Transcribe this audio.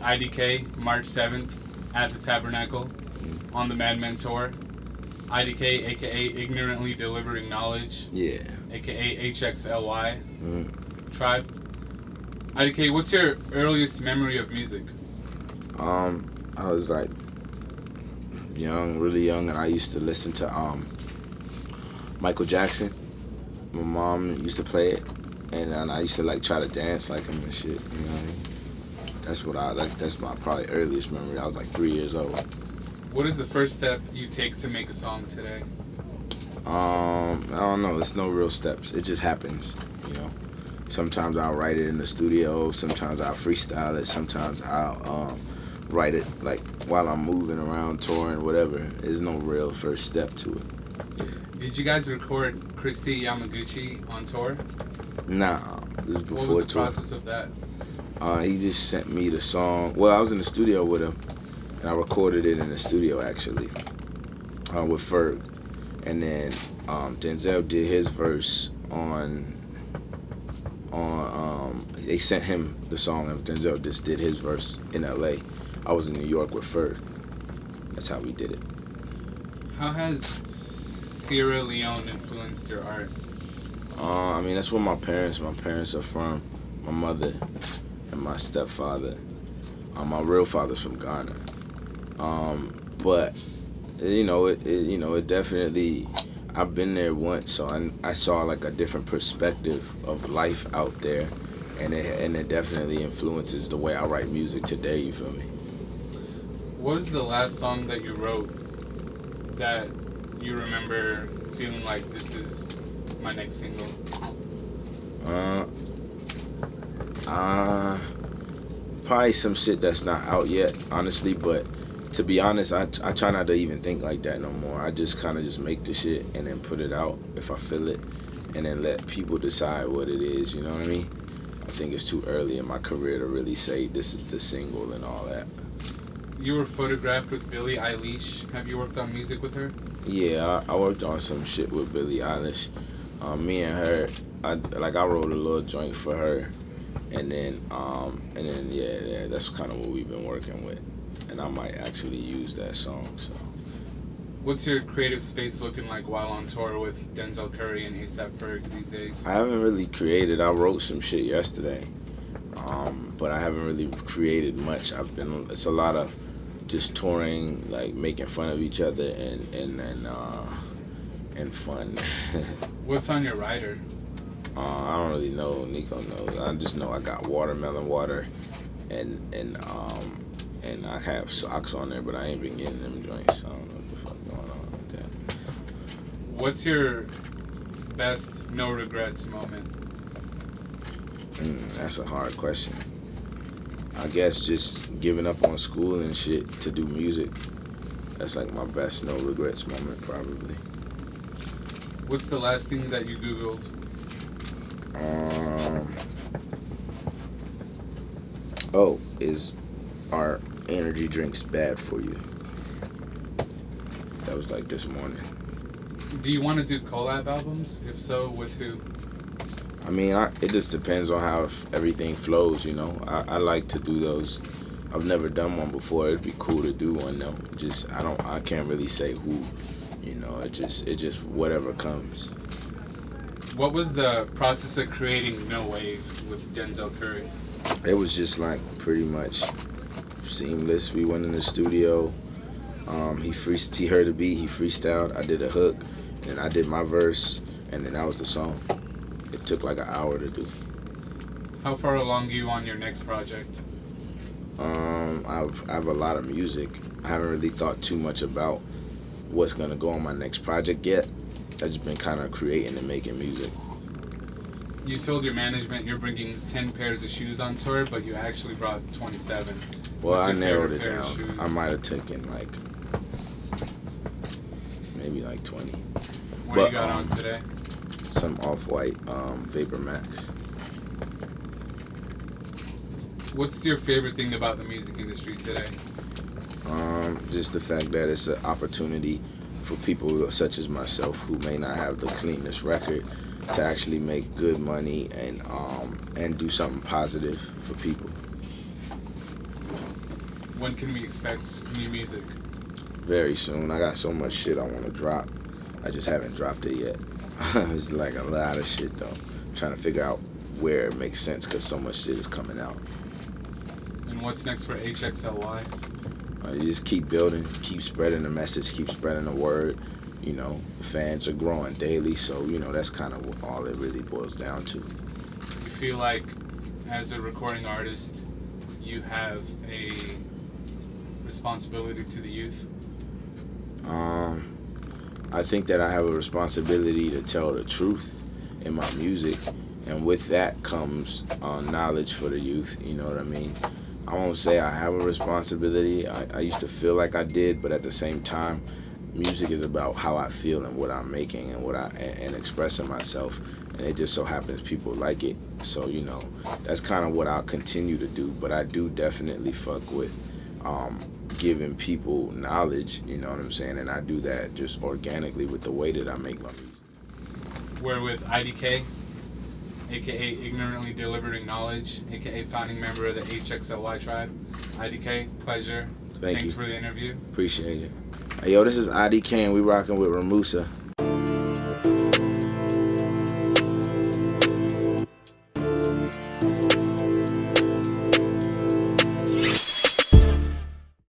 IDK, March 7th, at the Tabernacle, on the Madmen Tour. IDK, aka Ignorantly Delivering Knowledge, Yeah. aka HXLY, Tribe. IDK, what's your earliest memory of music? I was like young, really young, and I used to listen to Michael Jackson. My mom used to play it, and I used to like try to dance like him and shit. You know what I mean? That's my probably earliest memory. I was like 3 years old. What is the first step you take to make a song today? I don't know. It's no real steps. It just happens. You know. Sometimes I'll write it in the studio. Sometimes I'll freestyle it. Sometimes I'll write it like while I'm moving around, touring, whatever. There's no real first step to it. Yeah. Did you guys record Christy Yamaguchi on tour? Nah, this was before What was the tour. process of that? He just sent me the song. Well, I was in the studio with him, and I recorded it in the studio actually with Ferg, and then Denzel did his verse on. They sent him the song, and Denzel just did his verse in LA. I was in New York with Ferg. That's how we did it. How has Sierra Leone influenced your art? I mean, that's where my parents are from. My mother and my stepfather. My real father's from Ghana. But it definitely. I've been there once, so I saw like a different perspective of life out there, and it definitely influences the way I write music today. You feel me? What is the last song that you wrote that you remember feeling like this is my next single? Probably some shit that's not out yet, honestly, but to be honest, I try not to even think like that no more. I just kind of just make the shit and then put it out if I feel it, and then let people decide what it is, you know what I mean? I think it's too early in my career to really say this is the single and all that. You were photographed with Billie Eilish. Have you worked on music with her? Yeah, I worked on some shit with Billie Eilish. Me and her, I wrote a little joint for her, and then yeah, that's kind of what we've been working with. And I might actually use that song. So, what's your creative space looking like while on tour with Denzel Curry and A$AP Ferg these days? I haven't really created. I wrote some shit yesterday, but I haven't really created much. It's a lot of just touring, like making fun of each other and fun. What's on your rider? I don't really know. Nico knows. I just know I got watermelon water, and I have socks on there, but I ain't been getting them joints. I don't know what the fuck going on with that. What's your best no regrets moment? That's a hard question. I guess just giving up on school and shit to do music. That's like my best no regrets moment, probably. What's the last thing that you Googled? Are energy drinks bad for you? That was like this morning. Do you want to do collab albums? If so, with who? I mean, it just depends on how everything flows, you know. I like to do those. I've never done one before. It'd be cool to do one though. I can't really say who, you know. It just whatever comes. What was the process of creating No Wave with Denzel Curry? It was just like pretty much seamless. We went in the studio. He heard the beat. He freestyled. I did a hook, and I did my verse, and then that was the song. It took like an hour to do. How far along are you on your next project? I have a lot of music. I haven't really thought too much about what's gonna go on my next project yet. I've just been kind of creating and making music. You told your management you're bringing 10 pairs of shoes on tour, but you actually brought 27. Well, I narrowed it pair of down. shoes? I might have taken like maybe like 20. What do you got on today? Some off-white Vapor Max. What's your favorite thing about the music industry today? Just the fact that it's an opportunity for people such as myself who may not have the cleanest record to actually make good money and do something positive for people. when can we expect new music? Very soon. I got so much shit I want to drop. I just haven't dropped it yet. It's like a lot of shit though. I'm trying to figure out where it makes sense because so much shit is coming out. And what's next for HXLY? You just keep building, keep spreading the message, keep spreading the word. You know, the fans are growing daily, so you know that's kind of what all it really boils down to. You feel like, as a recording artist, you have a responsibility to the youth? I think that I have a responsibility to tell the truth in my music, and with that comes knowledge for the youth. You know what I mean? I won't say I have a responsibility. I used to feel like I did, but at the same time, music is about how I feel and what I'm making and and expressing myself, and it just so happens people like it. So you know, that's kind of what I'll continue to do. But I do definitely fuck with giving people knowledge. You know what I'm saying? And I do that just organically with the way that I make my music. We're with IDK, aka Ignorantly Delivering Knowledge, aka founding member of the HXLY tribe. IDK, pleasure. Thanks for the interview. Appreciate it. Hey, yo, this is IDK and we rocking with Ramusa.